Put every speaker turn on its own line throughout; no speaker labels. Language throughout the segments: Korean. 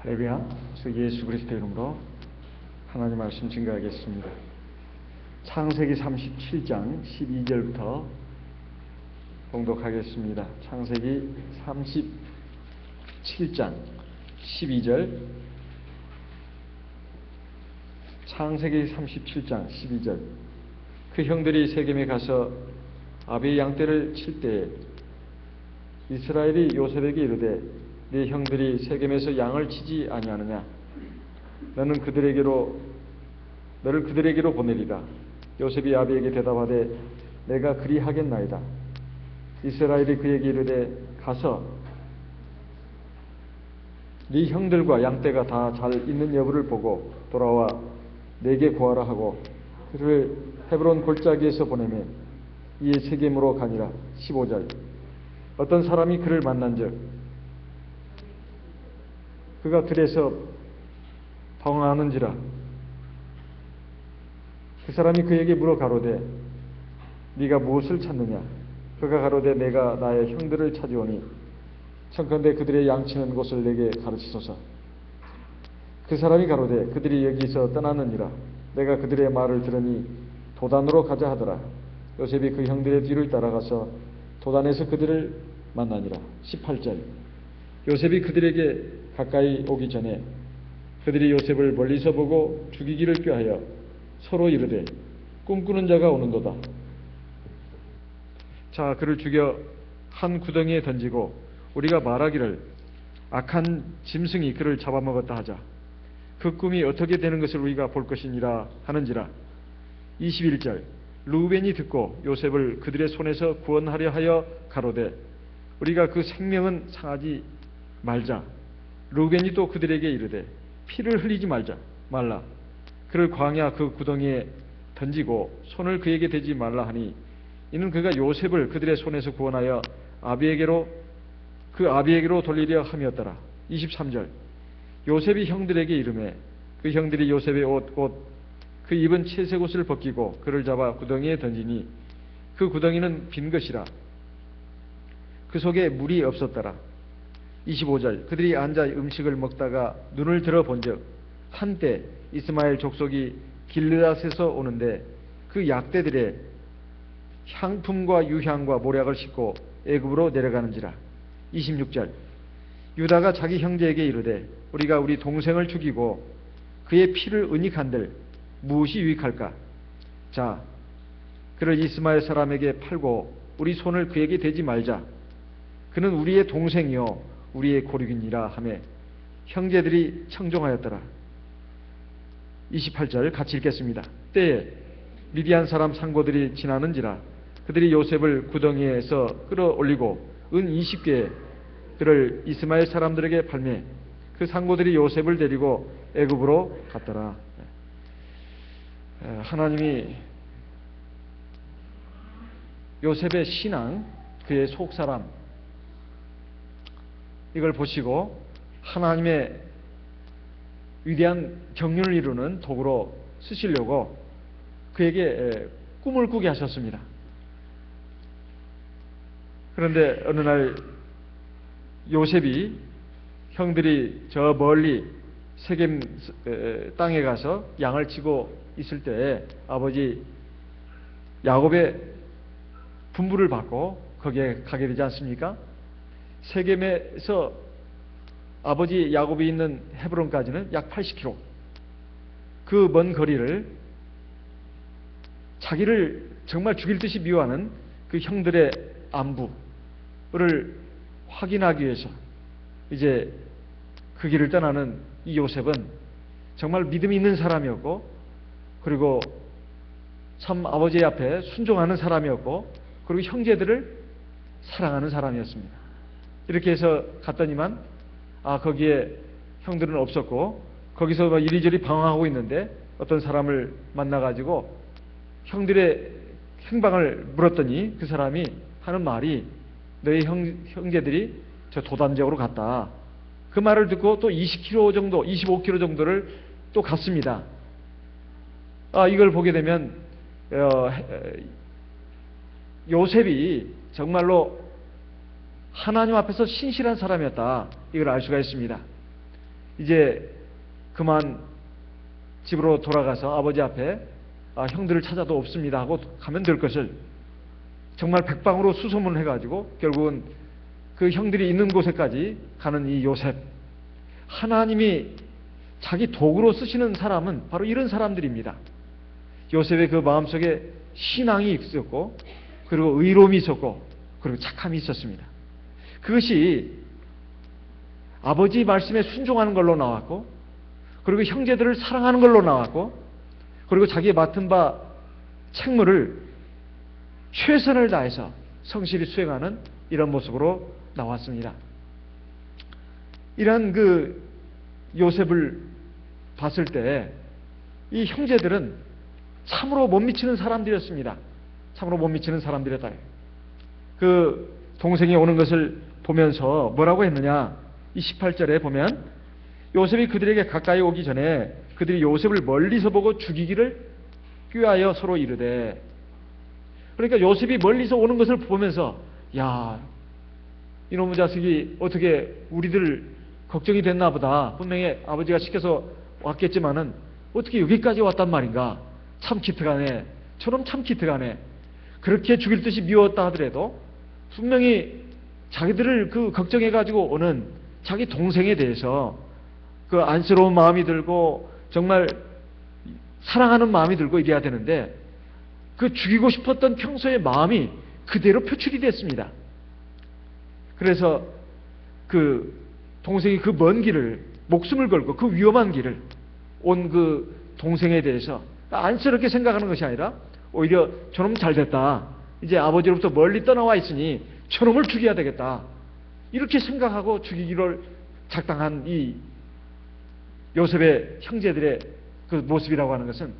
할렐루야. 주 예수 그리스도의 이름으로 하나님 말씀 증거하겠습니다. 창세기 37장 12절부터 봉독하겠습니다. 창세기 37장 12절. 창세기 37장 12절. 그 형들이 세겜에 가서 아비의 양떼를 칠 때에 이스라엘이 요셉에게 이르되 네 형들이 세겜에서 양을 치지 아니하느냐? 너를 그들에게로 보내리라. 요셉이 아비에게 대답하되 내가 그리하겠나이다. 이스라엘이 그에게 이르되 가서 네 형들과 양떼가 다 잘 있는 여부를 보고 돌아와 내게 구하라 하고 그를 헤브론 골짜기에서 보내매 이에 세겜으로 가니라. 15절. 어떤 사람이 그를 만난즉 그가 들에서 방황하는지라. 그 사람이 그에게 물어 가로되 네가 무엇을 찾느냐? 그가 가로되 내가 나의 형들을 찾으오니 청컨대 그들의 양치는 곳을 내게 가르치소서. 그 사람이 가로되 그들이 여기서 떠나느니라. 내가 그들의 말을 들으니 도단으로 가자 하더라. 요셉이 그 형들의 뒤를 따라가서 도단에서 그들을 만나니라. 18절. 요셉이 그들에게 가까이 오기 전에 그들이 요셉을 멀리서 보고 죽이기를 꾀하여 서로 이르되 꿈꾸는 자가 오는도다. 자, 그를 죽여 한 구덩이에 던지고 우리가 말하기를 악한 짐승이 그를 잡아먹었다 하자. 그 꿈이 어떻게 되는 것을 우리가 볼 것이니라 하는지라. 21절. 루벤이 듣고 요셉을 그들의 손에서 구원하려 하여 가로되 우리가 그 생명은 상하지 말자. 루벤이 또 그들에게 이르되 피를 흘리지 말라. 그를 광야 그 구덩이에 던지고 손을 그에게 대지 말라 하니 이는 그가 요셉을 그들의 손에서 구원하여 아비에게로 돌리려 함이었더라. 23절. 요셉이 형들에게 이르매 그 형들이 요셉의 옷 그 입은 채색 옷을 벗기고 그를 잡아 구덩이에 던지니 그 구덩이는 빈 것이라. 그 속에 물이 없었더라. 25절. 그들이 앉아 음식을 먹다가 눈을 들어 본즉 한때 이스마엘 족속이 길르앗에서 오는데 그 약대들의 향품과 유향과 모략을 싣고 애굽으로 내려가는지라. 26절. 유다가 자기 형제에게 이르되 우리가 우리 동생을 죽이고 그의 피를 은닉한들 무엇이 유익할까? 자, 그를 이스마엘 사람에게 팔고 우리 손을 그에게 대지 말자. 그는 우리의 동생이요 우리의 고륙이니라 하매 형제들이 청종하였더라. 28절 같이 읽겠습니다. 때에 미디안 사람 상고들이 지나는지라. 그들이 요셉을 구덩이에서 끌어올리고 은 20개 그를 이스마엘 사람들에게 팔매 그 상고들이 요셉을 데리고 애굽으로 갔더라. 하나님이 요셉의 신앙, 그의 속사람 이걸 보시고 하나님의 위대한 경륜을 이루는 도구로 쓰시려고 그에게 꿈을 꾸게 하셨습니다. 그런데 어느 날 요셉이 형들이 저 멀리 세겜 땅에 가서 양을 치고 있을 때 아버지 야곱의 분부를 받고 거기에 가게 되지 않습니까? 세겜에서 아버지 야곱이 있는 헤브론까지는 약 80km. 그 먼 거리를 자기를 정말 죽일 듯이 미워하는 그 형들의 안부를 확인하기 위해서 이제 그 길을 떠나는 이 요셉은 정말 믿음이 있는 사람이었고 그리고 참 아버지 앞에 순종하는 사람이었고 그리고 형제들을 사랑하는 사람이었습니다. 이렇게 해서 갔더니만 거기에 형들은 없었고 거기서 이리저리 방황하고 있는데 어떤 사람을 만나가지고 형들의 행방을 물었더니 그 사람이 하는 말이 너희 형제들이 저 도단 지역으로 갔다. 그 말을 듣고 또 20km 정도, 25km 정도를 또 갔습니다. 이걸 보게 되면 요셉이 정말로 하나님 앞에서 신실한 사람이었다. 이걸 알 수가 있습니다. 이제 그만 집으로 돌아가서 아버지 앞에 형들을 찾아도 없습니다 하고 가면 될 것을 정말 백방으로 수소문을 해가지고 결국은 그 형들이 있는 곳에까지 가는 이 요셉, 하나님이 자기 도구로 쓰시는 사람은 바로 이런 사람들입니다. 요셉의 그 마음속에 신앙이 있었고, 그리고 의로움이 있었고, 그리고 착함이 있었습니다. 그것이 아버지 말씀에 순종하는 걸로 나왔고, 그리고 형제들을 사랑하는 걸로 나왔고, 그리고 자기의 맡은 바 책무를 최선을 다해서 성실히 수행하는 이런 모습으로 나왔습니다. 이런 그 요셉을 봤을 때 이 형제들은 참으로 못 미치는 사람들이었습니다. 참으로 못 미치는 사람들이었다. 그 동생이 오는 것을 보면서 뭐라고 했느냐? 이 18절에 보면 요셉이 그들에게 가까이 오기 전에 그들이 요셉을 멀리서 보고 죽이기를 꾀하여 서로 이르되, 그러니까 요셉이 멀리서 오는 것을 보면서 야, 이놈의 자식이 어떻게 우리들 걱정이 됐나 보다. 분명히 아버지가 시켜서 왔겠지만은 어떻게 여기까지 왔단 말인가. 참 기특하네. 저놈 참 기특하네. 그렇게 죽일 듯이 미웠다 하더라도 분명히 자기들을 그 걱정해가지고 오는 자기 동생에 대해서 그 안쓰러운 마음이 들고 정말 사랑하는 마음이 들고 이래야 되는데 그 죽이고 싶었던 평소의 마음이 그대로 표출이 됐습니다. 그래서 그 동생이 그 먼 길을 목숨을 걸고 그 위험한 길을 온 그 동생에 대해서 안쓰럽게 생각하는 것이 아니라 오히려 저놈 잘됐다. 이제 아버지로부터 멀리 떠나와 있으니 저놈을 죽여야 되겠다. 이렇게 생각하고 죽이기를 작당한 이 요셉의 형제들의 그 모습이라고 하는 것은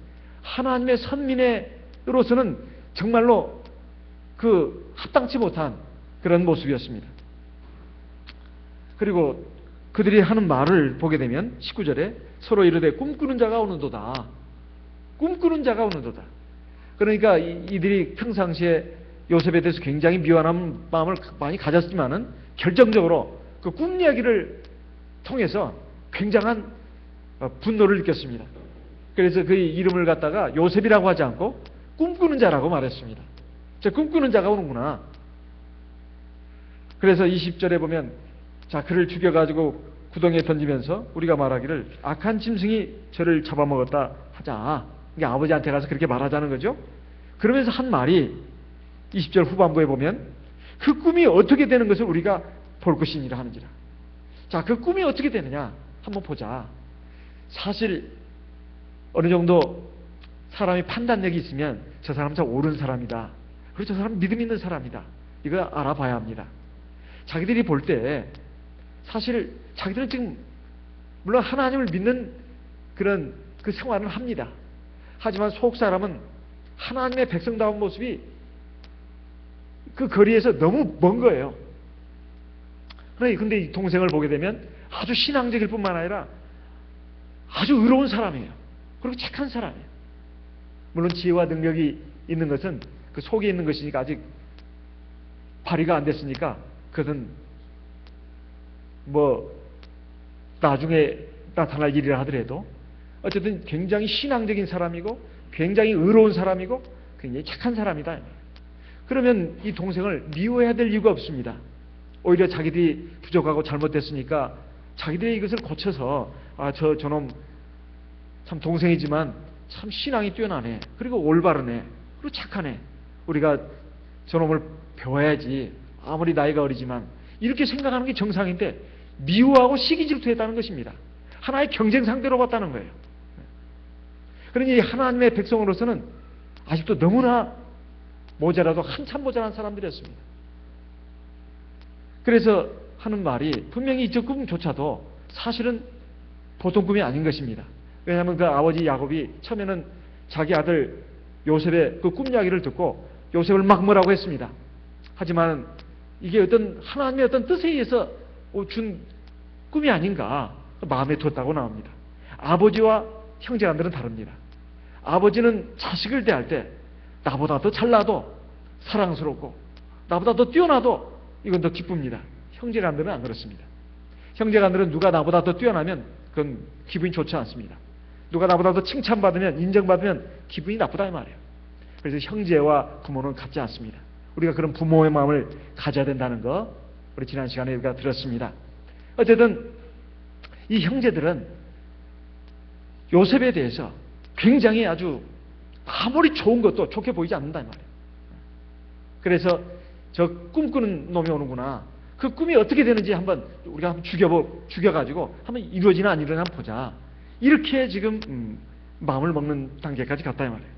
하나님의 선민으로서는 정말로 그 합당치 못한 그런 모습이었습니다. 그리고 그들이 하는 말을 보게 되면 19절에 서로 이르되 꿈꾸는 자가 오는도다. 꿈꾸는 자가 오는도다. 그러니까 이들이 평상시에 요셉에 대해서 굉장히 미워하는 마음을 많이 가졌지만은 결정적으로 그 꿈 이야기를 통해서 굉장한 분노를 느꼈습니다. 그래서 그 이름을 갖다가 요셉이라고 하지 않고 꿈꾸는 자라고 말했습니다. 자, 꿈꾸는 자가 오는구나. 그래서 20절에 보면 자, 그를 죽여가지고 구덩이에 던지면서 우리가 말하기를 악한 짐승이 저를 잡아먹었다 하자. 이게 아버지한테 가서 그렇게 말하자는 거죠. 그러면서 한 말이 20절 후반부에 보면 그 꿈이 어떻게 되는 것을 우리가 볼 것이니라 하는지라. 자, 그 꿈이 어떻게 되느냐 한번 보자. 사실 어느 정도 사람이 판단력이 있으면 저 사람은 참 옳은 사람이다. 그리고 저 사람은 믿음 있는 사람이다. 이거 알아봐야 합니다. 자기들이 볼 때 사실 자기들은 지금 물론 하나님을 믿는 그런 그 생활을 합니다. 하지만 속 사람은 하나님의 백성다운 모습이 그 거리에서 너무 먼 거예요. 근데 이 동생을 보게 되면 아주 신앙적일 뿐만 아니라 아주 의로운 사람이에요. 그리고 착한 사람이에요. 물론 지혜와 능력이 있는 것은 그 속에 있는 것이니까 아직 발휘가 안 됐으니까 그것은 뭐 나중에 나타날 일이라 하더라도 어쨌든 굉장히 신앙적인 사람이고 굉장히 의로운 사람이고 굉장히 착한 사람이다. 그러면 이 동생을 미워해야 될 이유가 없습니다. 오히려 자기들이 부족하고 잘못됐으니까 자기들이 이것을 고쳐서 저놈 참 동생이지만 참 신앙이 뛰어나네. 그리고 올바르네. 그리고 착하네. 우리가 저놈을 배워야지. 아무리 나이가 어리지만 이렇게 생각하는 게 정상인데 미워하고 시기 질투했다는 것입니다. 하나의 경쟁 상대로 봤다는 거예요. 그러니 하나님의 백성으로서는 아직도 너무나 모자라도 한참 모자란 사람들이었습니다. 그래서 하는 말이 분명히 이 꿈조차도 사실은 보통 꿈이 아닌 것입니다. 왜냐하면 그 아버지 야곱이 처음에는 자기 아들 요셉의 그 꿈 이야기를 듣고 요셉을 막 뭐라고 했습니다. 하지만 이게 어떤 하나님의 어떤 뜻에 의해서 준 꿈이 아닌가 마음에 두었다고 나옵니다. 아버지와 형제간들은 다릅니다. 아버지는 자식을 대할 때 나보다 더 잘나도 사랑스럽고 나보다 더 뛰어나도 이건 더 기쁩니다. 형제간들은 안 그렇습니다. 형제간들은 누가 나보다 더 뛰어나면 그건 기분이 좋지 않습니다. 누가 나보다 더 칭찬받으면, 인정받으면 기분이 나쁘다 이 말이에요. 그래서 형제와 부모는 같지 않습니다. 우리가 그런 부모의 마음을 가져야 된다는 거 우리 지난 시간에 우리가 들었습니다. 어쨌든 이 형제들은 요셉에 대해서 굉장히 아주 아무리 좋은 것도 좋게 보이지 않는다 이 말이에요. 그래서 저 꿈꾸는 놈이 오는구나. 그 꿈이 어떻게 되는지 한번 우리가 한번 죽여가지고 한번 이루어지나 안 이루어지나 한번 보자. 이렇게 지금 마음을 먹는 단계까지 갔다 이 말이에요.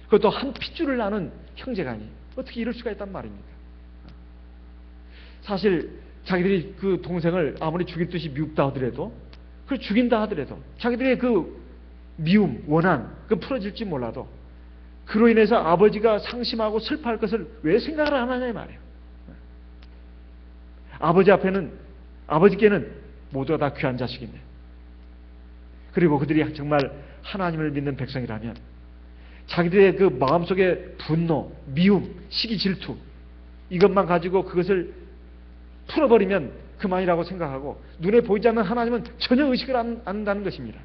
그것도 한 핏줄을 나는 형제간이 어떻게 이럴 수가 있단 말입니까? 사실 자기들이 그 동생을 아무리 죽일 듯이 미웁다 하더라도, 그걸 죽인다 하더라도 자기들의 그 미움, 원한, 그 풀어질지 몰라도 그로 인해서 아버지가 상심하고 슬퍼할 것을 왜 생각을 안 하냐 이 말이에요. 아버지께는 모두가 다 귀한 자식인데, 그리고 그들이 정말 하나님을 믿는 백성이라면 자기들의 그 마음속에 분노, 미움, 시기, 질투 이것만 가지고 그것을 풀어버리면 그만이라고 생각하고 눈에 보이지 않는 하나님은 전혀 의식을 안 한다는 것입니다.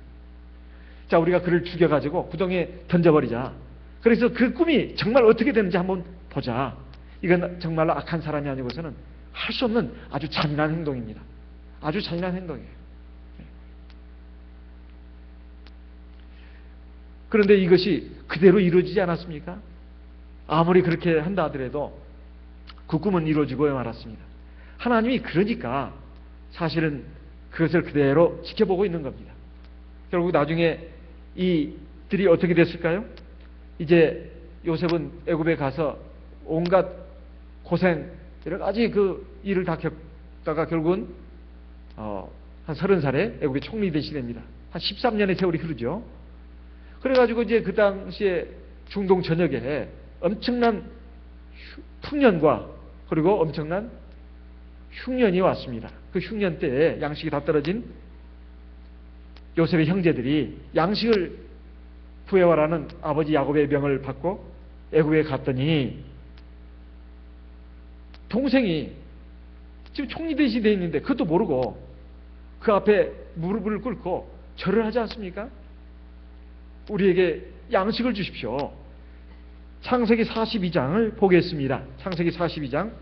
자, 우리가 그를 죽여가지고 구덩이에 던져버리자. 그래서 그 꿈이 정말 어떻게 되는지 한번 보자. 이건 정말로 악한 사람이 아니고서는 할 수 없는 아주 잔인한 행동입니다. 아주 잔인한 행동이에요. 그런데 이것이 그대로 이루어지지 않았습니까? 아무리 그렇게 한다 하더라도 그 꿈은 이루어지고 말았습니다. 하나님이 그러니까 사실은 그것을 그대로 지켜보고 있는 겁니다. 결국 나중에 이들이 어떻게 됐을까요? 이제 요셉은 애굽에 가서 온갖 고생, 여러 가지 그 일을 다 겪다가 결국은 한 30살에 애굽의 총리 되시게 됩니다. 한 13년의 세월이 흐르죠. 그래가지고 이제 그 당시에 중동 전역에 엄청난 풍년과 그리고 엄청난 흉년이 왔습니다. 그 흉년 때에 양식이 다 떨어진 요셉의 형제들이 양식을 구해와라는 아버지 야곱의 명을 받고 애굽에 갔더니 동생이 지금 총리 대신에 돼 있는데 그것도 모르고 그 앞에 무릎을 꿇고 절을 하지 않습니까? 우리에게 양식을 주십시오. 창세기 42장을 보겠습니다. 창세기 42장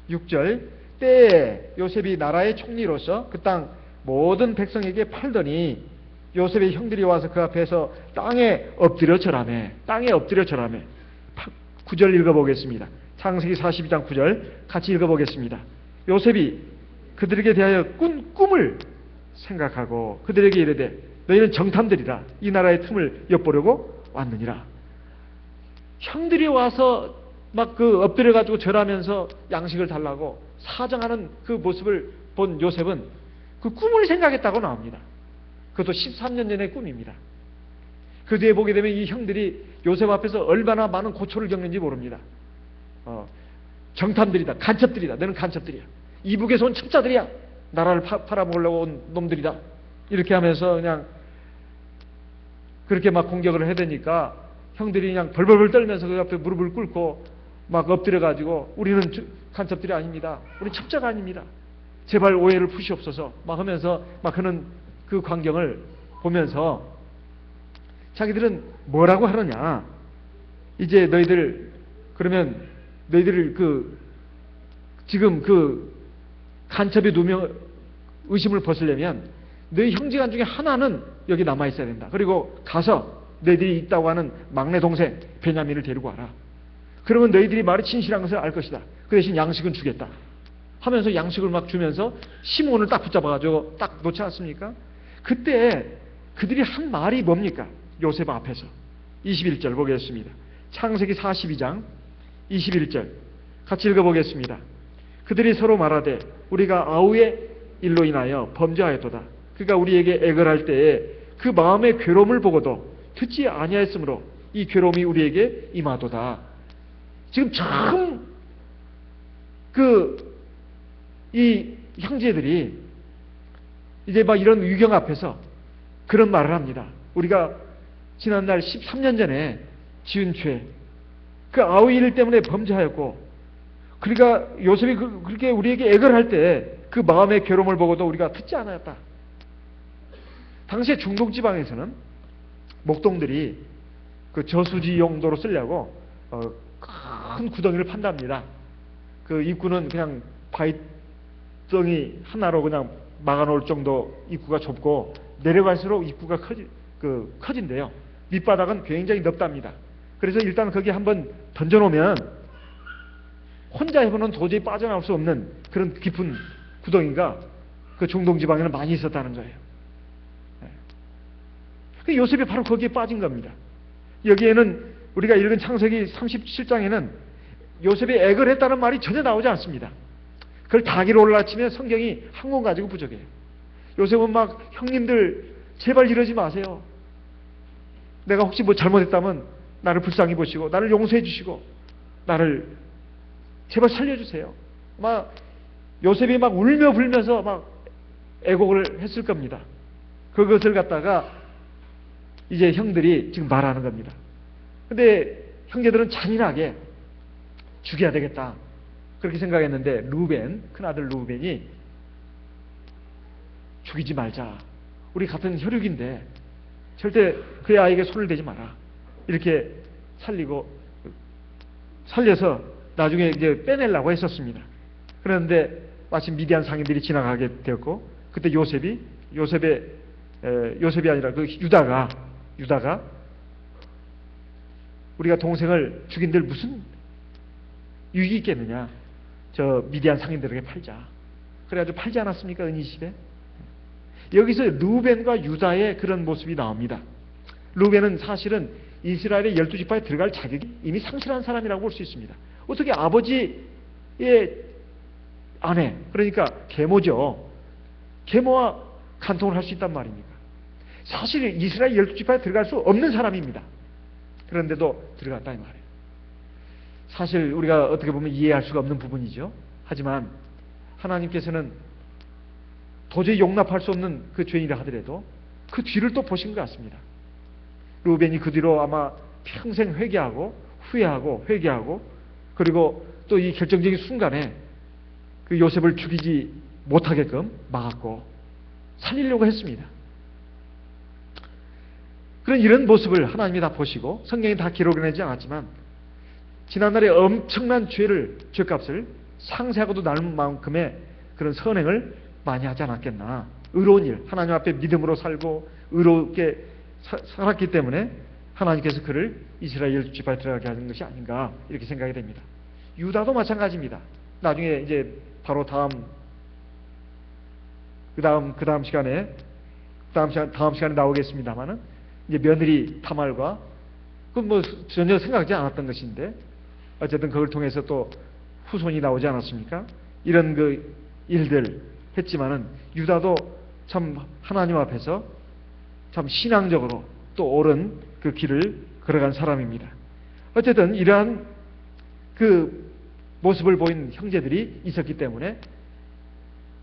6절. 때에 요셉이 나라의 총리로서 그 땅 모든 백성에게 팔더니 요셉의 형들이 와서 그 앞에서 땅에 엎드려 절하매. 9절 읽어보겠습니다. 창세기 42장 9절 같이 읽어보겠습니다. 요셉이 그들에게 대하여 꾼 꿈을 생각하고 그들에게 이르되 너희는 정탐들이라 이 나라의 틈을 엿보려고 왔느니라. 형들이 와서 막 그 엎드려 가지고 절하면서 양식을 달라고 사정하는 그 모습을 본 요셉은 그 꿈을 생각했다고 나옵니다. 그것도 13년 전의 꿈입니다. 그 뒤에 보게 되면 이 형들이 요셉 앞에서 얼마나 많은 고초를 겪는지 모릅니다. 정탐들이다, 간첩들이다, 너는 간첩들이야. 이북에서 온 첩자들이야. 나라를 팔아먹으려고 온 놈들이다. 이렇게 하면서 그냥 그렇게 막 공격을 해대니까 형들이 그냥 벌벌벌 떨면서 그 앞에 무릎을 꿇고 막 엎드려가지고 우리는 간첩들이 아닙니다. 우리는 첩자가 아닙니다. 제발 오해를 푸시옵소서 막 하면서 막 하는 그 광경을 보면서 자기들은 뭐라고 하느냐. 이제 너희들 그러면 너희들을 지금 간첩의 누명 의심을 벗으려면 너희 형제간 중에 하나는 여기 남아 있어야 된다. 그리고 가서 너희들이 있다고 하는 막내 동생 베냐민을 데리고 와라. 그러면 너희들이 말이 진실한 것을 알 것이다. 그 대신 양식은 주겠다. 하면서 양식을 막 주면서 시몬을 딱 붙잡아가지고 딱 놓지 않습니까? 그때 그들이 한 말이 뭡니까? 요셉 앞에서 21절 보겠습니다. 창세기 42장 21절 같이 읽어보겠습니다. 그들이 서로 말하되 우리가 아우의 일로 인하여 범죄하였도다. 그가 우리에게 애걸할 때에 그 마음의 괴로움을 보고도 듣지 아니하였으므로 이 괴로움이 우리에게 임하도다. 지금 처음 이 형제들이 이제 막 이런 위경 앞에서 그런 말을 합니다. 우리가 지난날 13년 전에 지은 죄, 그 아우 일 때문에 범죄하였고 그러니까 요셉이 그렇게 우리에게 애걸 할 때 그 마음의 괴로움을 보고도 우리가 듣지 않았다. 당시에 중동 지방에서는 목동들이 그 저수지 용도로 쓰려고 큰 구덩이를 판답니다. 그 입구는 그냥 바위덩이 하나로 그냥 막아놓을 정도 입구가 좁고 내려갈수록 입구가 커진대요. 밑바닥은 굉장히 넓답니다. 그래서 일단 거기 한번 던져놓으면 혼자 해보는 도저히 빠져나올 수 없는 그런 깊은 구덩이가 그 중동 지방에는 많이 있었다는 거예요. 그 요셉이 바로 거기에 빠진 겁니다. 여기에는 우리가 읽은 창세기 37장에는 요셉이 애걸 했다는 말이 전혀 나오지 않습니다. 그걸 다 기로 올라치면 성경이 한 권 가지고 부족해요. 요셉은 막 형님들 제발 이러지 마세요. 내가 혹시 뭐 잘못했다면 나를 불쌍히 보시고 나를 용서해 주시고 나를 제발 살려주세요. 막 요셉이 막 울며 불면서 막 애곡을 했을 겁니다. 그것을 갖다가 이제 형들이 지금 말하는 겁니다. 근데 형제들은 잔인하게 죽여야 되겠다 그렇게 생각했는데 큰아들 루벤이 죽이지 말자. 우리 같은 혈육인데 절대 그의 아이에게 손을 대지 마라. 이렇게 살려서 나중에 이제 빼내려고 했었습니다. 그런데 마침 미디안 상인들이 지나가게 되었고 그때 요셉이 아니라 그 유다가 우리가 동생을 죽인들 무슨 유익이 있겠느냐. 저 미디안 상인들에게 팔자. 그래가지고 팔지 않았습니까? 은이십에. 여기서 루벤과 유다의 그런 모습이 나옵니다. 루벤은 사실은 이스라엘의 12지파에 들어갈 자격이 이미 상실한 사람이라고 볼 수 있습니다. 어떻게 아버지의 아내, 그러니까 계모죠. 계모와 간통을 할 수 있단 말입니까? 사실 이스라엘 12지파에 들어갈 수 없는 사람입니다. 그런데도 들어갔다 이 말이에요. 사실 우리가 어떻게 보면 이해할 수가 없는 부분이죠. 하지만 하나님께서는 도저히 용납할 수 없는 그 죄인이라 하더라도 그 뒤를 또 보신 것 같습니다. 루벤이 그 뒤로 아마 평생 후회하고 그리고 또 이 결정적인 순간에 그 요셉을 죽이지 못하게끔 막았고 살리려고 했습니다. 그런 이런 모습을 하나님이 다 보시고 성경이 다 기록해내지 않았지만 지난날에 엄청난 죄값을 상세하고도 나눌 만큼의 그런 선행을 많이 하지 않았겠나. 의로운 일, 하나님 앞에 믿음으로 살고 의롭게 살았기 때문에 하나님께서 그를 이스라엘 12지파에 들어가게 하는 것이 아닌가 이렇게 생각이 됩니다. 유다도 마찬가지입니다. 나중에 이제 바로 다음 시간에 나오겠습니다만은 이제 며느리 타말과 그건 뭐 전혀 생각하지 않았던 것인데 어쨌든 그걸 통해서 또 후손이 나오지 않았습니까? 이런 그 일들 했지만은 유다도 참 하나님 앞에서 참 신앙적으로 또 옳은 그 길을 걸어간 사람입니다. 어쨌든 이러한 그 모습을 보인 형제들이 있었기 때문에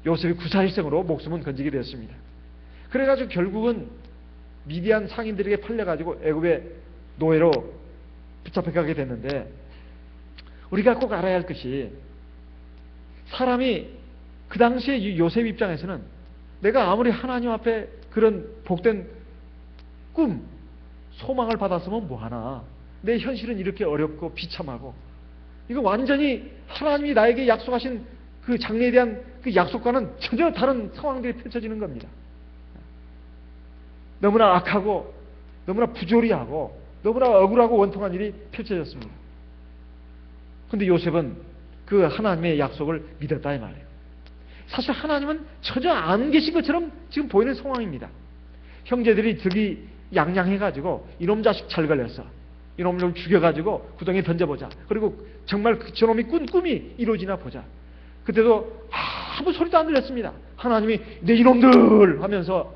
요셉이 구사일생으로 목숨은 건지게 되었습니다. 그래가지고 결국은 미디안 상인들에게 팔려가지고 애굽의 노예로 붙잡혀가게 됐는데 우리가 꼭 알아야 할 것이 사람이 그 당시에 요셉 입장에서는 내가 아무리 하나님 앞에 그런 복된 소망을 받았으면 뭐하나. 내 현실은 이렇게 어렵고 비참하고 이거 완전히 하나님이 나에게 약속하신 그 장래에 대한 그 약속과는 전혀 다른 상황들이 펼쳐지는 겁니다. 너무나 악하고 너무나 부조리하고 너무나 억울하고 원통한 일이 펼쳐졌습니다. 그런데 요셉은 그 하나님의 약속을 믿었다 이 말이에요. 사실 하나님은 전혀 안 계신 것처럼 지금 보이는 상황입니다. 형제들이 득이 양양해가지고 이놈 자식 잘 걸렸어. 이놈 좀 죽여가지고 구덩이에 던져보자. 그리고 정말 저놈이 꾼 꿈이 이루어지나 보자. 그때도 아무 소리도 안 들렸습니다. 하나님이 내 이놈들 하면서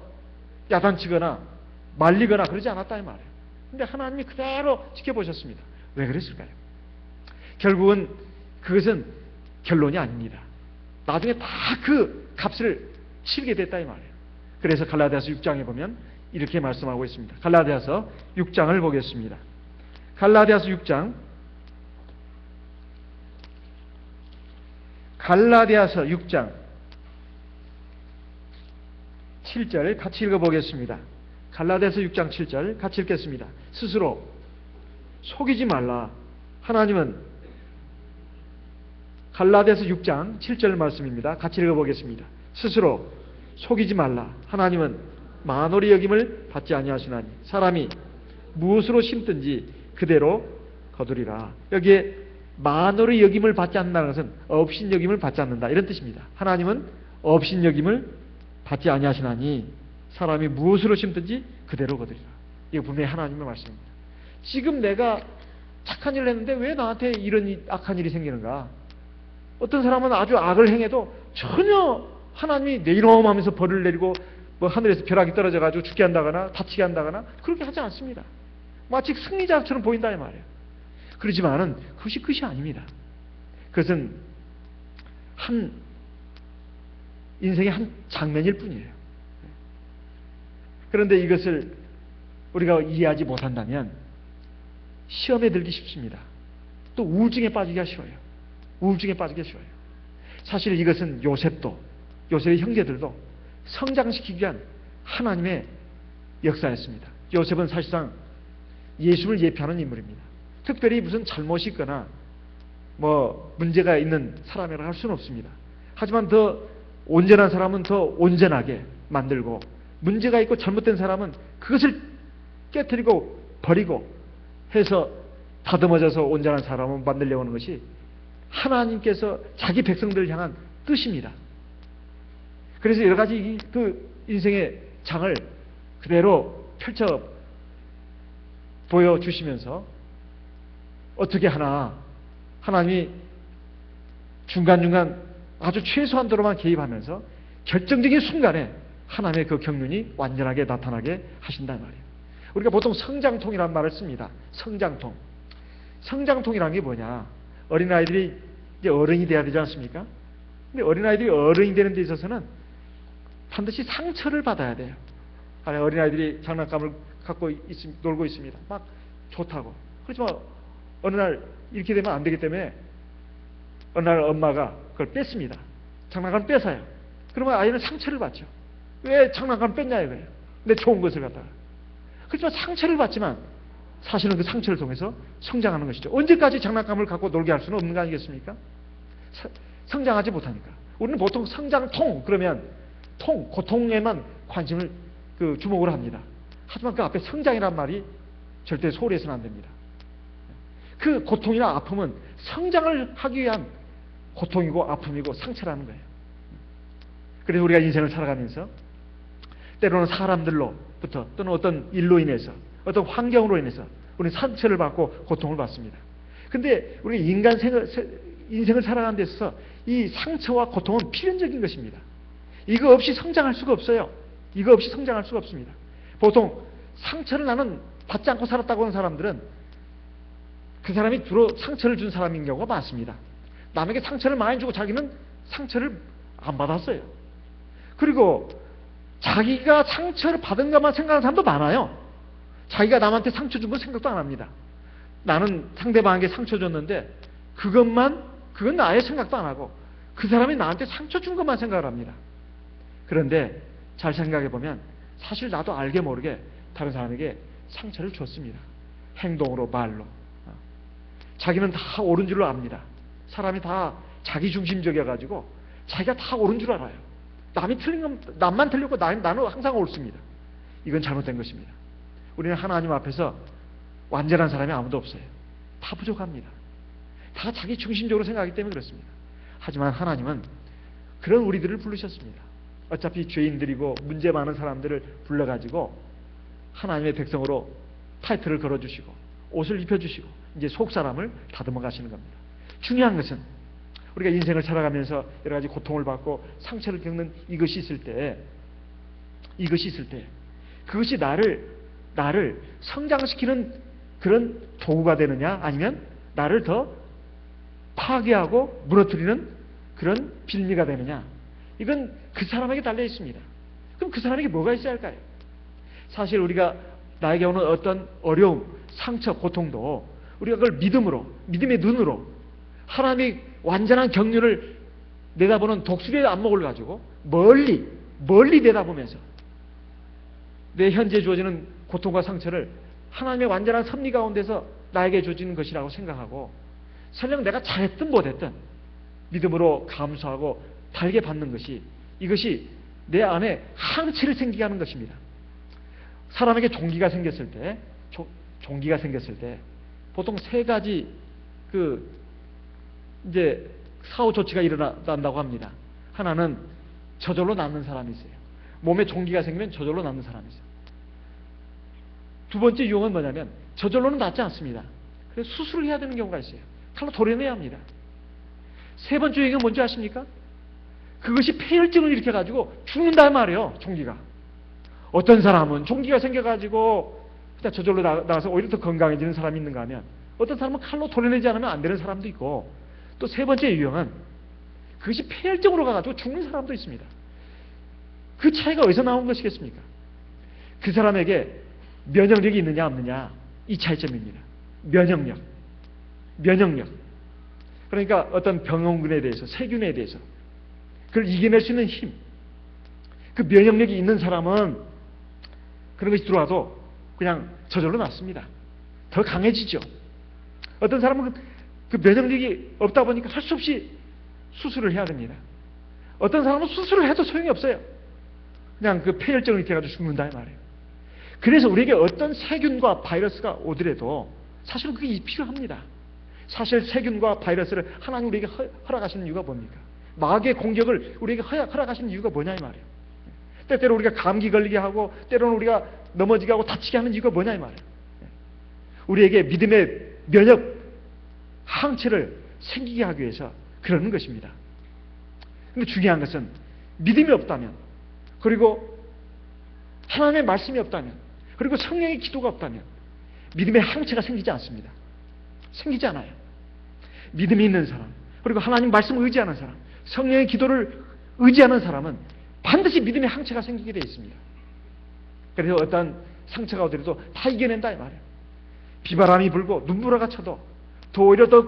야단치거나 말리거나 그러지 않았다 이 말이에요. 근데 하나님이 그대로 지켜보셨습니다. 왜 그랬을까요? 결국은 그것은 결론이 아닙니다. 나중에 다 그 값을 치르게 됐다 이 말이에요. 그래서 갈라디아서 6장에 보면 이렇게 말씀하고 있습니다. 갈라디아서 6장을 보겠습니다. 갈라디아서 6장 갈라디아서 6장 7절 같이 읽어보겠습니다. 갈라디아서 6장 7절 같이 읽겠습니다. 스스로 속이지 말라. 하나님은 갈라디아서 6장 7절 말씀입니다. 같이 읽어보겠습니다. 스스로 속이지 말라. 하나님은 만홀히 여김을 받지 아니하시나니 사람이 무엇으로 심든지 그대로 거두리라. 여기에 만홀히 여김을 받지 않는다는 것은 업신여김을 받지 않는다 이런 뜻입니다. 하나님은 업신여김을 받지 아니하시나니 사람이 무엇으로 심든지 그대로 거두리라. 이거 분명히 하나님의 말씀입니다. 지금 내가 착한 일을 했는데 왜 나한테 이런 악한 일이 생기는가? 어떤 사람은 아주 악을 행해도 전혀 하나님이 내 이놈 하면서 벌을 내리고 뭐 하늘에서 벼락이 떨어져가지고 죽게 한다거나 다치게 한다거나 그렇게 하지 않습니다. 마치 승리자처럼 보인다 이 말이에요. 그렇지만은 그것이 끝이 아닙니다. 그것은 한 인생의 한 장면일 뿐이에요. 그런데 이것을 우리가 이해하지 못한다면 시험에 들기 쉽습니다. 또 우울증에 빠지기가 쉬워요. 우울증에 빠지기가 쉬워요. 사실 이것은 요셉의 형제들도 성장시키기 위한 하나님의 역사였습니다. 요셉은 사실상 예수를 예표하는 인물입니다. 특별히 무슨 잘못이 있거나 뭐 문제가 있는 사람이라고 할 수는 없습니다. 하지만 더 온전한 사람은 더 온전하게 만들고 문제가 있고 잘못된 사람은 그것을 깨트리고 버리고 해서 다듬어져서 온전한 사람을 만들려고 하는 것이 하나님께서 자기 백성들을 향한 뜻입니다. 그래서 여러 가지 그 인생의 장을 그대로 펼쳐 보여주시면서 어떻게 하나 하나님이 중간중간 아주 최소한도로만 개입하면서 결정적인 순간에 하나님의 그 경륜이 완전하게 나타나게 하신단 말이에요. 우리가 보통 성장통이라는 말을 씁니다. 성장통. 성장통이라는 게 뭐냐? 어린아이들이 이제 어른이 돼야 되지 않습니까? 근데 어린아이들이 어른이 되는 데 있어서는 반드시 상처를 받아야 돼요. 어린아이들이 장난감을 갖고 놀고 있습니다. 막 좋다고. 그렇지만 어느 날 이렇게 되면 안 되기 때문에 어느 날 엄마가 그걸 뺐습니다. 장난감을 뺏어요. 그러면 아이는 상처를 받죠. 왜 장난감을 뺐냐 이거예요. 근데 좋은 것을 갖다가. 그렇지만 상처를 받지만 사실은 그 상처를 통해서 성장하는 것이죠. 언제까지 장난감을 갖고 놀게 할 수는 없는 거 아니겠습니까? 성장하지 못하니까. 우리는 보통 성장통 그러면 고통에만 관심을 주목을 합니다. 하지만 그 앞에 성장이란 말이 절대 소홀해서는 안 됩니다. 그 고통이나 아픔은 성장을 하기 위한 고통이고 아픔이고 상처라는 거예요. 그래서 우리가 인생을 살아가면서 때로는 사람들로부터 또는 어떤 일로 인해서 어떤 환경으로 인해서 우리는 상처를 받고 고통을 받습니다. 근데 우리 인생을 살아가는 데 있어서 이 상처와 고통은 필연적인 것입니다. 이거 없이 성장할 수가 없어요. 이거 없이 성장할 수가 없습니다. 보통 상처를 나는 받지 않고 살았다고 하는 사람들은 그 사람이 주로 상처를 준 사람인 경우가 많습니다. 남에게 상처를 많이 주고 자기는 상처를 안 받았어요. 그리고 자기가 상처를 받은 것만 생각하는 사람도 많아요. 자기가 남한테 상처 준 건 생각도 안 합니다. 나는 상대방에게 상처 줬는데 그건 나의 생각도 안 하고 그 사람이 나한테 상처 준 것만 생각을 합니다. 그런데 잘 생각해 보면 사실 나도 알게 모르게 다른 사람에게 상처를 줬습니다. 행동으로 말로. 자기는 다 옳은 줄로 압니다. 사람이 다 자기 중심적이어가지고 자기가 다 옳은 줄 알아요. 남이 틀린 건 남만 틀리고 나는 항상 옳습니다. 이건 잘못된 것입니다. 우리는 하나님 앞에서 완전한 사람이 아무도 없어요. 다 부족합니다. 다 자기 중심적으로 생각하기 때문에 그렇습니다. 하지만 하나님은 그런 우리들을 부르셨습니다. 어차피 죄인들이고 문제 많은 사람들을 불러가지고 하나님의 백성으로 타이틀을 걸어주시고 옷을 입혀주시고 이제 속사람을 다듬어 가시는 겁니다. 중요한 것은 우리가 인생을 살아가면서 여러 가지 고통을 받고 상처를 겪는 이것이 있을 때 그것이 나를 성장시키는 그런 도구가 되느냐 아니면 나를 더 파괴하고 무너뜨리는 그런 빌미가 되느냐, 이건 그 사람에게 달려 있습니다. 그럼 그 사람에게 뭐가 있어야 할까요? 사실 우리가 나에게 오는 어떤 어려움, 상처, 고통도 우리가 그걸 믿음의 눈으로 하나님의 완전한 경륜을 내다보는 독수리의 안목을 가지고 멀리 내다보면서 내 현재 주어지는 고통과 상처를 하나님의 완전한 섭리 가운데서 나에게 주어지는 것이라고 생각하고, 설령 내가 잘했든 못했든 믿음으로 감수하고 달게 받는 것이, 이것이 내 안에 항체를 생기게 하는 것입니다. 사람에게 종기가 생겼을 때 보통 세 가지 이제 사후 조치가 일어난다고 합니다. 하나는 저절로 낫는 사람이 있어요. 몸에 종기가 생기면 저절로 낫는 사람이 있어요. 두 번째 유형은 뭐냐면 저절로는 낫지 않습니다. 그래서 수술을 해야 되는 경우가 있어요. 칼로 도려내야 합니다. 세 번째 유형은 뭔지 아십니까? 그것이 폐혈증을 일으켜가지고 죽는다 말이에요. 종기가. 어떤 사람은 종기가 생겨가지고 그냥 저절로 나가서 오히려 더 건강해지는 사람이 있는가 하면, 어떤 사람은 칼로 도려내지 않으면 안 되는 사람도 있고, 또 세 번째 유형은 그것이 폐혈증으로 가가지고 죽는 사람도 있습니다. 그 차이가 어디서 나온 것이겠습니까? 그 사람에게 면역력이 있느냐 없느냐, 이 차이점입니다. 면역력. 그러니까 어떤 병원군에 대해서, 세균에 대해서 그걸 이겨낼 수 있는 힘, 그 면역력이 있는 사람은 그런 것이 들어와도 그냥 저절로 낫습니다. 더 강해지죠. 어떤 사람은 그 면역력이 없다 보니까 할 수 없이 수술을 해야 됩니다. 어떤 사람은 수술을 해도 소용이 없어요. 그냥 그 폐혈증을 일으켜가지고 죽는다 이 말이에요. 그래서 우리에게 어떤 세균과 바이러스가 오더라도 사실은 그게 필요합니다. 사실 세균과 바이러스를 하나님 우리에게 허락하시는 이유가 뭡니까? 마귀의 공격을 우리에게 허락하시는 이유가 뭐냐 이 말이에요. 때때로 우리가 감기 걸리게 하고, 때로는 우리가 넘어지게 하고 다치게 하는 이유가 뭐냐 이 말이에요. 우리에게 믿음의 면역 항체를 생기게 하기 위해서 그러는 것입니다. 그런데 중요한 것은 믿음이 없다면, 그리고 하나님의 말씀이 없다면, 그리고 성령의 기도가 없다면 믿음의 항체가 생기지 않습니다. 생기지 않아요. 믿음이 있는 사람, 그리고 하나님 말씀을 의지하는 사람, 성령의 기도를 의지하는 사람은 반드시 믿음의 항체가 생기게 되어 있습니다. 그래서 어떤 상처가 오더라도 다 이겨낸다 이 말이에요. 비바람이 불고 눈보라가 쳐도 더 오히려 더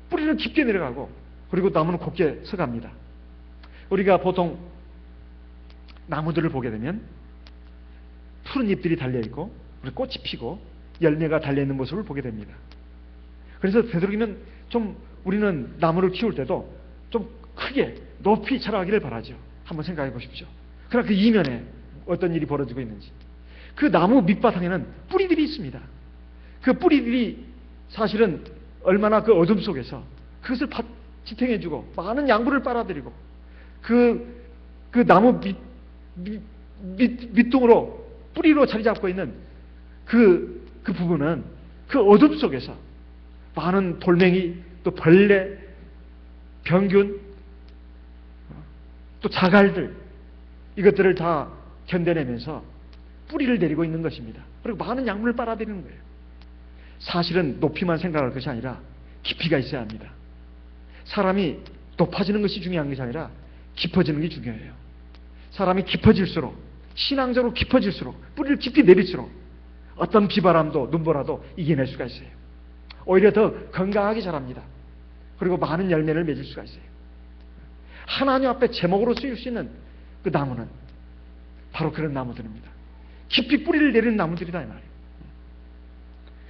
뿌리는 깊게 내려가고, 그리고 나무는 곱게 서갑니다. 우리가 보통 나무들을 보게 되면 푸른 잎들이 달려있고 꽃이 피고 열매가 달려있는 모습을 보게 됩니다. 그래서 되도록이면 좀 우리는 나무를 키울 때도 좀 크게 높이 자라기를 바라죠. 한번 생각해 보십시오. 그러나 그 이면에 어떤 일이 벌어지고 있는지, 그 나무 밑바탕에는 뿌리들이 있습니다. 그 뿌리들이 사실은 얼마나 그 어둠 속에서 그것을 지탱해주고 많은 양분을 빨아들이고, 그 나무 밑둥으로 뿌리로 자리 잡고 있는 그 부분은 그 어둠 속에서 많은 돌멩이, 또 벌레, 병균, 또 자갈들, 이것들을 다 견뎌내면서 뿌리를 내리고 있는 것입니다. 그리고 많은 양분을 빨아들이는 거예요. 사실은 높이만 생각할 것이 아니라 깊이가 있어야 합니다. 사람이 높아지는 것이 중요한 것이 아니라 깊어지는 게 중요해요. 사람이 깊어질수록, 신앙적으로 깊어질수록, 뿌리를 깊이 내릴수록 어떤 비바람도 눈보라도 이겨낼 수가 있어요. 오히려 더 건강하게 자랍니다. 그리고 많은 열매를 맺을 수가 있어요. 하나님 앞에 제목으로 쓰일 수 있는 그 나무는 바로 그런 나무들입니다. 깊이 뿌리를 내리는 나무들이다 이 말이에요.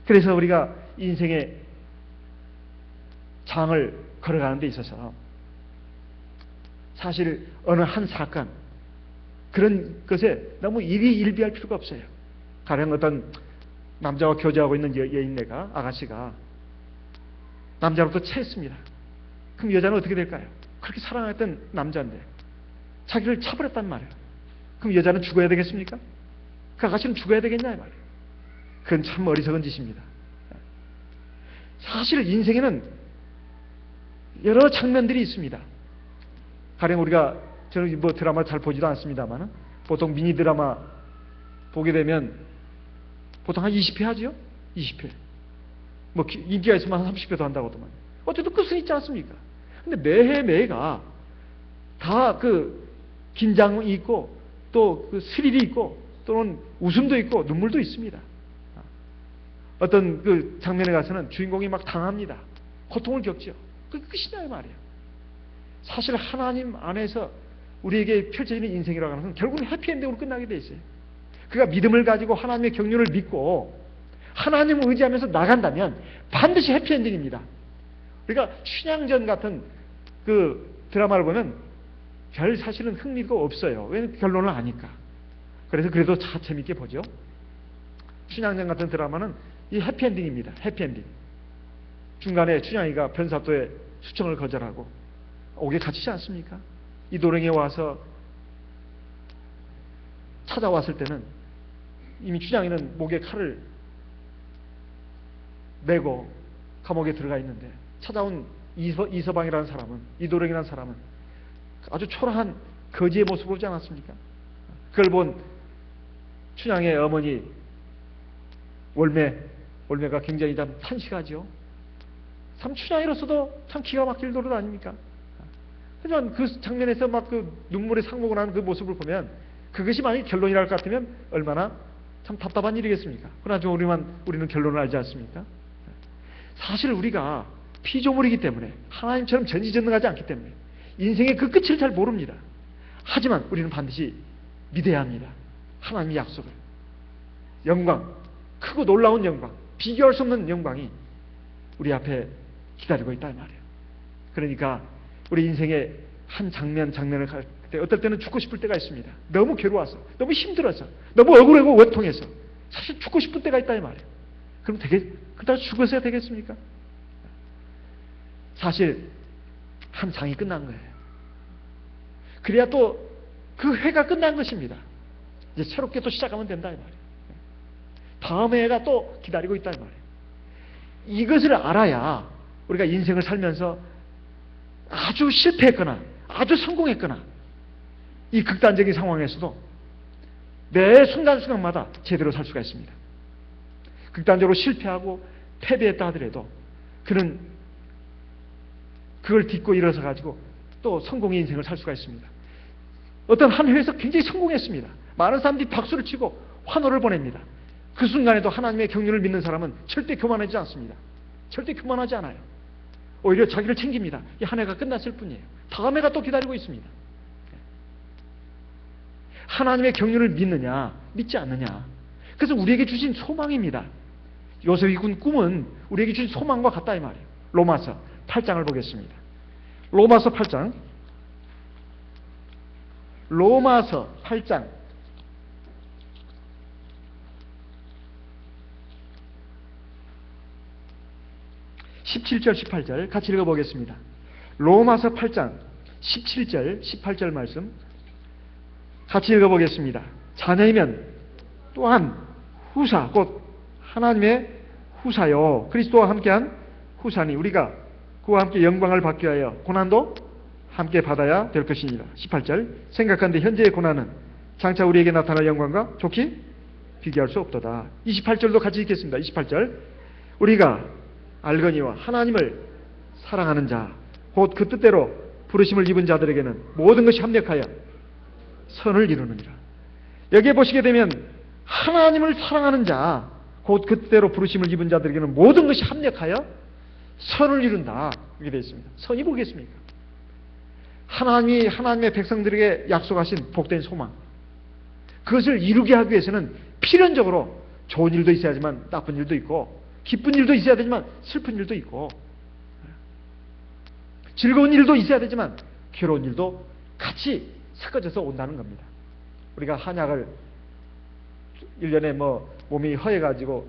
그래서 우리가 인생의 장을 걸어가는 데 있어서 사실 어느 한 사건, 그런 것에 너무 일비할 필요가 없어요. 가령 어떤 남자와 교제하고 있는 여인네가, 아가씨가 남자로부터 채했습니다. 그럼 여자는 어떻게 될까요? 그렇게 사랑했던 남자인데 자기를 차버렸단 말이에요. 그럼 여자는 죽어야 되겠습니까? 그 아가씨는 죽어야 되겠냐 이 말이에요. 그건 참 어리석은 짓입니다. 사실 인생에는 여러 장면들이 있습니다. 가령 우리가, 저는 뭐 드라마 잘 보지도 않습니다만, 보통 미니 드라마 보게 되면 보통 한 20회 하죠? 20회. 뭐 인기가 있으면 한 30회도 한다고 하더만. 어쨌든 끝은 있지 않습니까? 근데 매해가 다 그 긴장이 있고, 또 그 스릴이 있고, 또는 웃음도 있고 눈물도 있습니다. 어떤 그 장면에 가서는 주인공이 막 당합니다. 고통을 겪죠. 그게 끝이냐 이 말이에요. 사실 하나님 안에서 우리에게 펼쳐지는 인생이라고 하는 것은 결국은 해피엔딩으로 끝나게 돼 있어요. 그가 믿음을 가지고 하나님의 경륜을 믿고 하나님을 의지하면서 나간다면 반드시 해피엔딩입니다. 그러니까 춘향전 같은 그 드라마를 보면 별 사실은 흥미가 없어요. 왜냐면 결론을 아니까. 그래서 그래도 다 재밌게 보죠. 춘향전 같은 드라마는 이 해피엔딩입니다. 해피엔딩. 중간에 춘향이가 변사또의 수청을 거절하고 옥에 갇히지 않습니까? 이도령에 와서 찾아왔을 때는 이미 춘향이는 목에 칼을 메고 감옥에 들어가 있는데 찾아온 이서방이라는 사람은, 이도령이라는 사람은 아주 초라한 거지의 모습을 보지 않았습니까? 그걸 본 춘향의 어머니 월매가 굉장히 참 탄식하죠. 참 춘향이로서도 참 기가 막힐 노릇 아닙니까? 하지만 그 장면에서 막 그 눈물의 상목을 하는 그 모습을 보면 그것이 만약 결론이랄 것 같으면 얼마나 참 답답한 일이겠습니까? 그러나 우리는 결론을 알지 않습니까? 사실 우리가 피조물이기 때문에 하나님처럼 전지전능하지 않기 때문에 인생의 그 끝을 잘 모릅니다. 하지만 우리는 반드시 믿어야 합니다. 하나님의 약속을. 영광, 크고 놀라운 영광, 비교할 수 없는 영광이 우리 앞에 기다리고 있다 이 말이에요. 그러니까 우리 인생의 한 장면을 갈 때 어떨 때는 죽고 싶을 때가 있습니다. 너무 괴로워서, 너무 힘들어서, 너무 억울하고 원통해서 사실 죽고 싶을 때가 있다 이 말이에요. 그럼 그러다 죽어서야 되겠습니까? 사실 한 장이 끝난 거예요. 그래야 또 그 회가 끝난 것입니다. 이제 새롭게 또 시작하면 된다 이 말이에요. 다음 해가 또 기다리고 있다 이 말이에요. 이것을 알아야 우리가 인생을 살면서 아주 실패했거나 아주 성공했거나 이 극단적인 상황에서도 매 순간순간마다 제대로 살 수가 있습니다. 극단적으로 실패하고 패배했다 하더라도 그는 그걸 딛고 일어서 가지고 또 성공의 인생을 살 수가 있습니다. 어떤 한 회에서 굉장히 성공했습니다. 많은 사람들이 박수를 치고 환호를 보냅니다. 그 순간에도 하나님의 경륜을 믿는 사람은 절대 교만하지 않습니다. 절대 교만하지 않아요. 오히려 자기를 챙깁니다. 이 한 해가 끝났을 뿐이에요. 다음 해가 또 기다리고 있습니다. 하나님의 경륜을 믿느냐 믿지 않느냐, 그래서 우리에게 주신 소망입니다. 요셉이 군 꿈은 우리에게 주신 소망과 같다 이 말이에요. 로마서 8장을 보겠습니다. 로마서 8장 17절 18절 같이 읽어보겠습니다. 로마서 8장 17절 18절 말씀 같이 읽어보겠습니다. 자녀이면 또한 후사 곧 하나님의 후사요 그리스도와 함께한 후사니 우리가 그와 함께 영광을 받기 위하여 고난도 함께 받아야 될 것이니라. 18절 생각한데 현재의 고난은 장차 우리에게 나타날 영광과 좋게 비교할 수 없도다. 28절도 같이 읽겠습니다. 28절 우리가 알거니와 하나님을 사랑하는 자 곧 그 뜻대로 부르심을 입은 자들에게는 모든 것이 합력하여 선을 이루느니라. 여기에 보시게 되면 하나님을 사랑하는 자 곧 그 뜻대로 부르심을 입은 자들에게는 모든 것이 합력하여 선을 이룬다 이렇게 되어 있습니다. 선이 뭐겠습니까? 하나님이 하나님의 백성들에게 약속하신 복된 소망, 그것을 이루게 하기 위해서는 필연적으로 좋은 일도 있어야지만 나쁜 일도 있고 기쁜 일도 있어야 되지만 슬픈 일도 있고 즐거운 일도 있어야 되지만 괴로운 일도 같이 섞어져서 온다는 겁니다. 우리가 한약을 1년에 몸이 허해가지고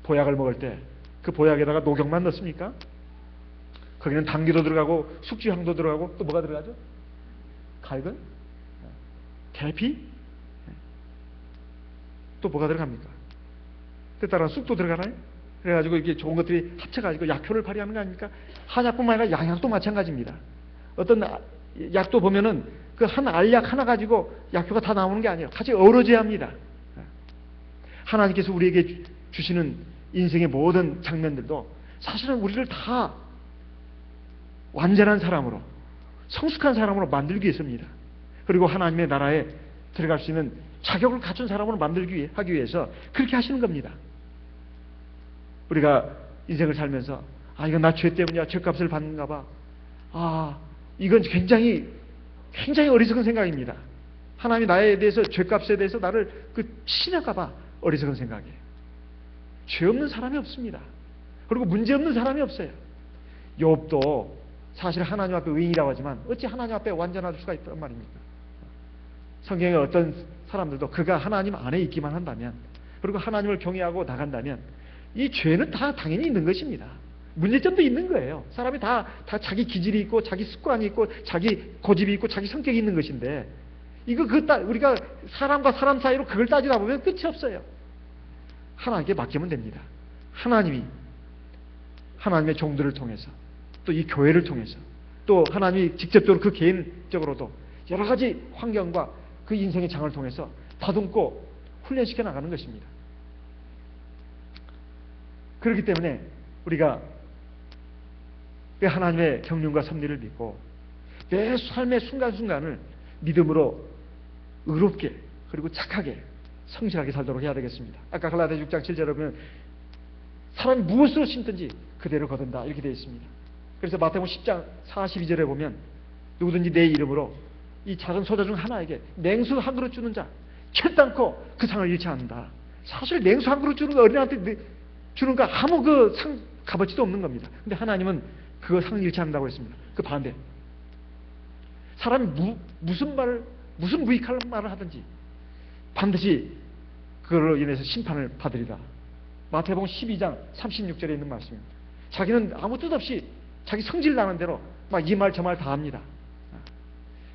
보약을 먹을 때 그 보약에다가 녹용만 넣습니까? 거기는 당귀도 들어가고 숙주향도 들어가고 또 뭐가 들어가죠? 갈근? 계피? 또 뭐가 들어갑니까? 때따라 쑥도 들어가나요? 그래가지고 이게 좋은 것들이 합쳐가지고 약효를 발휘하는 거 아닙니까? 한약뿐만 아니라 양약도 마찬가지입니다. 어떤 약도 보면은 그 한 알약 하나 가지고 약효가 다 나오는 게 아니에요. 같이 어우러져야 합니다. 하나님께서 우리에게 주시는 인생의 모든 장면들도 사실은 우리를 다 완전한 사람으로, 성숙한 사람으로 만들기 위해서입니다. 그리고 하나님의 나라에 들어갈 수 있는 자격을 갖춘 사람으로 하기 위해서 그렇게 하시는 겁니다. 우리가 인생을 살면서 이건 나 죄 때문이야, 죄값을 받는가 봐. 이건 굉장히 어리석은 생각입니다. 하나님이 나에 대해서, 죄값에 대해서 나를 치실까봐 어리석은 생각이에요. 죄 없는 사람이 없습니다. 그리고 문제 없는 사람이 없어요. 욥도 사실 하나님 앞에 의인이라고 하지만 어찌 하나님 앞에 완전할 수가 있단 말입니까? 성경에 어떤 사람들도 그가 하나님 안에 있기만 한다면, 그리고 하나님을 경외하고 나간다면 이 죄는 다 당연히 있는 것입니다. 문제점도 있는 거예요. 사람이 다 자기 기질이 있고 자기 습관이 있고 자기 고집이 있고 자기 성격이 있는 것인데, 우리가 사람과 사람 사이로 그걸 따지다 보면 끝이 없어요. 하나님께 맡기면 됩니다. 하나님이 하나님의 종들을 통해서, 또 이 교회를 통해서, 또 하나님이 직접적으로 그 개인적으로도 여러 가지 환경과 그 인생의 장을 통해서 다듬고 훈련시켜 나가는 것입니다. 그렇기 때문에 우리가 그 하나님의 경륜과 섭리를 믿고 매 삶의 순간순간을 믿음으로 의롭게, 그리고 착하게, 성실하게 살도록 해야 되겠습니다. 아까 갈라디아 6장 7절에 보면 사람이 무엇으로 심든지 그대로 거둔다, 이렇게 되어 있습니다. 그래서 마태복음 10장 42절에 보면 누구든지 내 이름으로 이 작은 소자 중 하나에게 냉수 한 그릇 주는 자 결단코 그 상을 잃지 않는다. 사실 냉수 한 그릇 주는 거, 어린아이한테 주는 거 아무 그 상 값어치도 없는 겁니다. 근데 하나님은 그거 상을 잃지 않는다고 했습니다. 그 반대, 사람이 무슨 무익한 말을 하든지 반드시 그걸로 인해서 심판을 받으리라. 마태복음 12장 36절에 있는 말씀입니다. 자기는 아무 뜻 없이 자기 성질 나는 대로 막 이 말 저 말 다 합니다.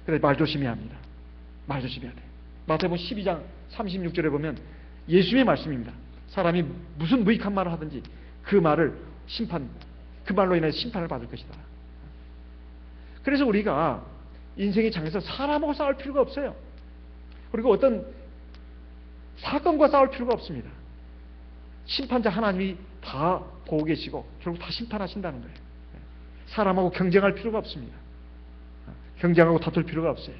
그래서 말 조심해야 합니다. 말 조심해야 돼요. 마태복음 12장 36절에 보면 예수님의 말씀입니다. 사람이 무슨 무익한 말을 하든지 그 말로 인해서 심판을 받을 것이다. 그래서 우리가 인생의 장에서 사람하고 싸울 필요가 없어요. 그리고 어떤 사건과 싸울 필요가 없습니다. 심판자 하나님이 다 보고 계시고 결국 다 심판하신다는 거예요. 사람하고 경쟁할 필요가 없습니다. 경쟁하고 다툴 필요가 없어요.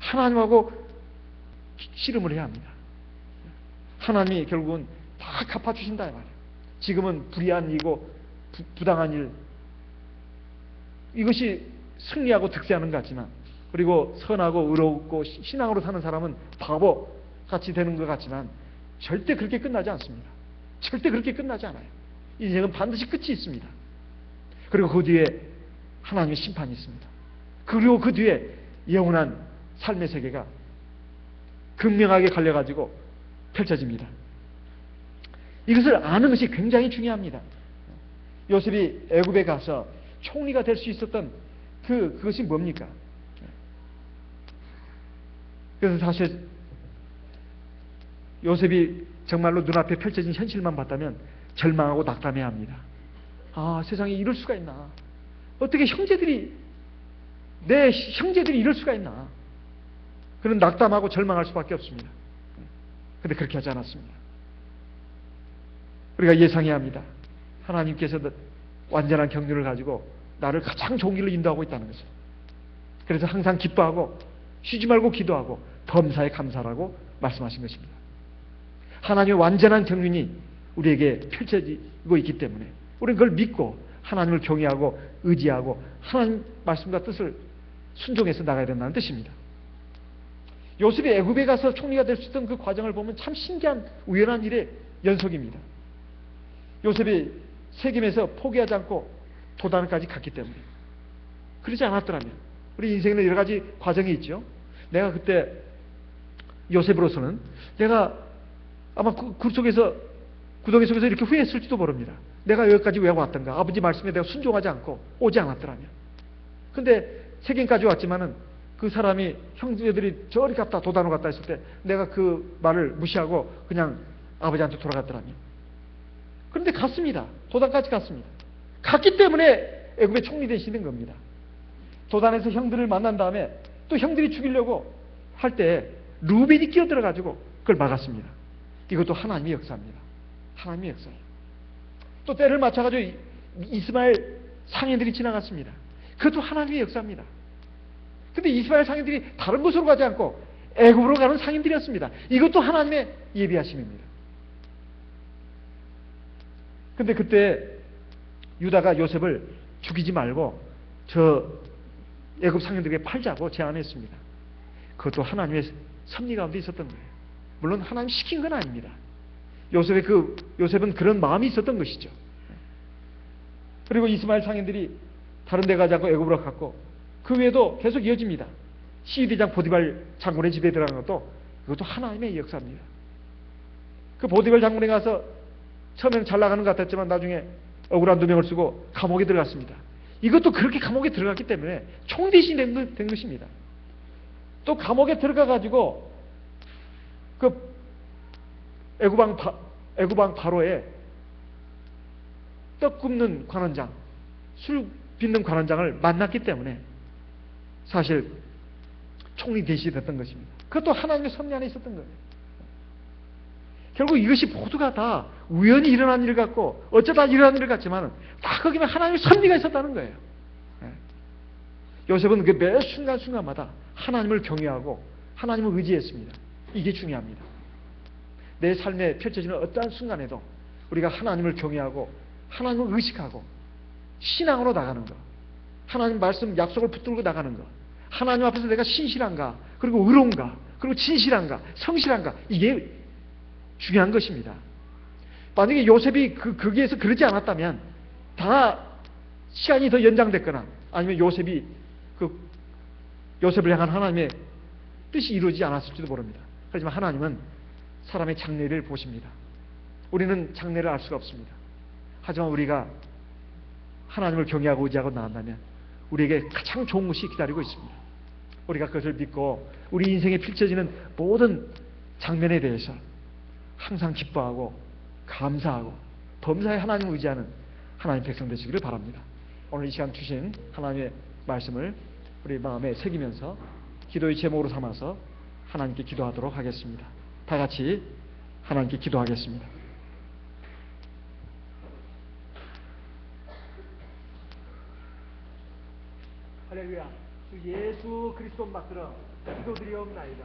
하나님하고 씨름을 해야 합니다. 하나님이 결국은 다 갚아주신다 이 말이에요. 지금은 불의한 일이고 부당한 일, 이것이 승리하고 득세하는 것 같지만, 그리고 선하고 의롭고 신앙으로 사는 사람은 바보같이 되는 것 같지만 절대 그렇게 끝나지 않습니다. 절대 그렇게 끝나지 않아요. 인생은 반드시 끝이 있습니다. 그리고 그 뒤에 하나님의 심판이 있습니다. 그리고 그 뒤에 영원한 삶의 세계가 극명하게 갈려가지고 펼쳐집니다. 이것을 아는 것이 굉장히 중요합니다. 요셉이 애굽에 가서 총리가 될 수 있었던 그것이 뭡니까? 그래서 사실 요셉이 정말로 눈앞에 펼쳐진 현실만 봤다면 절망하고 낙담해야 합니다. 아, 세상에 이럴 수가 있나? 어떻게 내 형제들이 이럴 수가 있나? 그런 낙담하고 절망할 수밖에 없습니다. 그런데 그렇게 하지 않았습니다. 우리가 예상해야 합니다. 하나님께서 완전한 경륜을 가지고 나를 가장 좋은 길로 인도하고 있다는 것을. 그래서 항상 기뻐하고 쉬지 말고 기도하고 범사에 감사하라고 말씀하신 것입니다. 하나님의 완전한 경륜이 우리에게 펼쳐지고 있기 때문에 우리는 그걸 믿고 하나님을 경외하고 의지하고 하나님 말씀과 뜻을 순종해서 나가야 된다는 뜻입니다. 요셉이 애굽에 가서 총리가 될 수 있던 그 과정을 보면 참 신기한 우연한 일의 연속입니다. 요셉이 세겜에서 포기하지 않고 도단까지 갔기 때문에. 그러지 않았더라면 우리 인생에는 여러 가지 과정이 있죠. 내가 그때 요셉으로서는 내가 아마 구덩이 속에서 이렇게 후회했을지도 모릅니다. 내가 여기까지 왜 왔던가? 아버지 말씀에 내가 순종하지 않고 오지 않았더라면. 근데 세겜까지 왔지만은 그 사람이 형제들이 저리 갔다 도단으로 갔다 했을 때 내가 그 말을 무시하고 그냥 아버지한테 돌아갔더라면. 그런데 갔습니다. 도단까지 갔습니다. 갔기 때문에 애굽의 총리 되시는 겁니다. 도단에서 형들을 만난 다음에 또 형들이 죽이려고 할 때 루벤이 끼어들어가지고 그걸 막았습니다. 이것도 하나님의 역사입니다. 하나님의 역사예요. 또 때를 맞춰가지고 이스마엘 상인들이 지나갔습니다. 그것도 하나님의 역사입니다. 근데 이스마엘 상인들이 다른 곳으로 가지 않고 애굽으로 가는 상인들이었습니다. 이것도 하나님의 예비하심입니다. 근데 그때 유다가 요셉을 죽이지 말고 저 애굽 상인들에게 팔자고 제안했습니다. 그것도 하나님의 섭리 가운데 있었던 거예요. 물론 하나님 시킨 건 아닙니다. 요셉은 그런 마음이 있었던 것이죠. 그리고 이스마엘 상인들이 다른 데 가지 않고 애굽으로 갔고, 그 외에도 계속 이어집니다. 시위대장 보디발 장군의 집에 들어간 것도 그것도 하나님의 역사입니다. 그 보디발 장군에 가서 처음에는 잘 나가는 것 같았지만 나중에 억울한 누명을 쓰고 감옥에 들어갔습니다. 이것도 그렇게 감옥에 들어갔기 때문에 총대신이 된 것입니다. 또 감옥에 들어가 가지고 그 애굽왕 바로의 떡 굽는 관원장, 술 빚는 관원장을 만났기 때문에 사실 총리 대신이 됐던 것입니다. 그것도 하나님의 섭리 안에 있었던 거예요. 결국 이것이 모두가 다 우연히 일어난 일 같고 어쩌다 일어난 일 같지만 다 거기는 하나님의 섭리가 있었다는 거예요. 요셉은 그 매 순간순간마다 하나님을 경외하고 하나님을 의지했습니다. 이게 중요합니다. 내 삶에 펼쳐지는 어떠한 순간에도 우리가 하나님을 경외하고 하나님을 의식하고 신앙으로 나가는 것, 하나님 말씀 약속을 붙들고 나가는 것, 하나님 앞에서 내가 신실한가, 그리고 의로운가, 그리고 진실한가, 성실한가, 이게 중요한 것입니다. 만약에 요셉이 거기에서 그러지 않았다면 다 시간이 더 연장됐거나 아니면 요셉을 향한 하나님의 뜻이 이루어지지 않았을지도 모릅니다. 하지만 하나님은 사람의 장래를 보십니다. 우리는 장래를 알 수가 없습니다. 하지만 우리가 하나님을 경외하고 의지하고 나간다면 우리에게 가장 좋은 것이 기다리고 있습니다. 우리가 그것을 믿고 우리 인생에 펼쳐지는 모든 장면에 대해서 항상 기뻐하고 감사하고 범사에 하나님을 의지하는 하나님 백성 되시기를 바랍니다. 오늘 이 시간 주신 하나님의 말씀을 우리 마음에 새기면서 기도의 제목으로 삼아서 하나님께 기도하도록 하겠습니다. 다 같이 하나님께 기도하겠습니다. 할렐루야. 주 예수 그리스도 받들어 기도드리옵나이다.